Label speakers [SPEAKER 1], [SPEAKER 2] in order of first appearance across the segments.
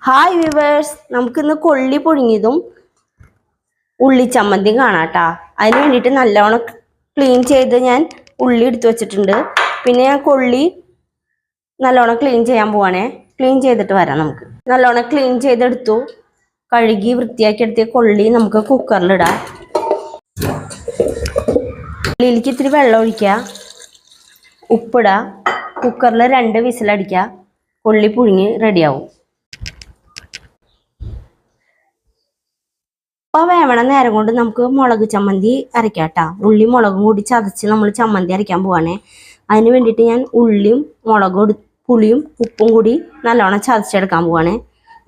[SPEAKER 1] Hi viewers, നമുക്കിന്ന് കൊള്ളി പുഴുങ്ങിയതും ഉള്ളി ചമ്മന്തിയും കാണാട്ടാ. അതിന് വേണ്ടിയിട്ട് നല്ലോണം ക്ലീൻ ചെയ്ത് ഞാൻ ഉള്ളി എടുത്തു വെച്ചിട്ടുണ്ട്. പിന്നെ ഞാൻ കൊള്ളി നല്ലോണം ക്ലീൻ ചെയ്യാൻ പോവാണേ. ക്ലീൻ ചെയ്തിട്ട് വരാം. നമുക്ക് നല്ലോണം ക്ലീൻ ചെയ്തെടുത്തു, കഴുകി വൃത്തിയാക്കി എടുത്തിയ കൊള്ളി നമുക്ക് കുക്കറിലിടാം. ഉള്ളിയിലേക്ക് ഇത്തിരി വെള്ളം ഒഴിക്കുക, ഉപ്പിടുക, കുക്കറിൽ 2 വിസിലടിക്കുക. കൊള്ളി പുഴുങ്ങി റെഡിയാവും. അപ്പോൾ വേവണ നേരം കൊണ്ട് നമുക്ക് മുളക് ചമ്മന്തി അരയ്ക്കാം കേട്ടോ. ഉള്ളി മുളകും കൂടി ചതച്ച് നമ്മൾ ചമ്മന്തി അരയ്ക്കാൻ പോവാണേ. അതിന് വേണ്ടിയിട്ട് ഞാൻ ഉള്ളിയും മുളകും പുളിയും ഉപ്പും കൂടി നല്ലോണം ചതച്ചെടുക്കാൻ പോവാണേ.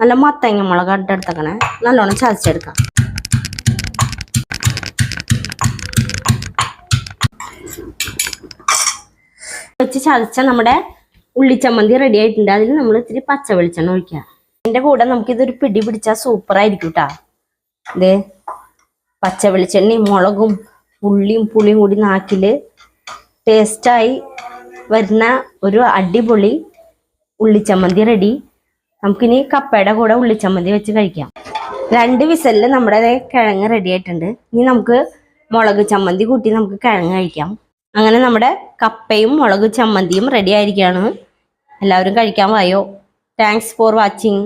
[SPEAKER 1] നല്ല മത്തങ്ങ മുളക് എടുത്തേക്കണേ, നല്ലോണം ചതച്ചെടുക്കാം. വെച്ച് ചതച്ച നമ്മുടെ ഉള്ളിച്ചമ്മന്തി റെഡി ആയിട്ടുണ്ട്. അതിൽ നമ്മൾ ഇത്തിരി പച്ച വെളിച്ചെണ്ണ ഒഴിക്കുക. അതിൻ്റെ കൂടെ നമുക്കിതൊരു പിടി പിടിച്ചാൽ സൂപ്പറായിരിക്കും കേട്ടോ. ഇതേ പച്ച വെളിച്ചെണ്ണയും മുളകും ഉള്ളിയും പുളിയും കൂടി നാക്കിൽ ടേസ്റ്റായി വരുന്ന ഒരു അടിപൊളി ഉള്ളിച്ചമ്മന്തി റെഡി. നമുക്കിനി കപ്പയുടെ കൂടെ ഉള്ളിച്ചമ്മന്തി വെച്ച് കഴിക്കാം. 2 വിസലിൽ നമ്മുടെ കിഴങ്ങ് റെഡി ആയിട്ടുണ്ട്. ഇനി നമുക്ക് മുളക് ചമ്മന്തി കൂട്ടി നമുക്ക് കിഴങ്ങ് കഴിക്കാം. അങ്ങനെ നമ്മുടെ കപ്പയും മുളക് ചമ്മന്തിയും റെഡി ആയിരിക്കുകയാണ്. എല്ലാവരും കഴിക്കാൻ വായോ. Thanks for watching.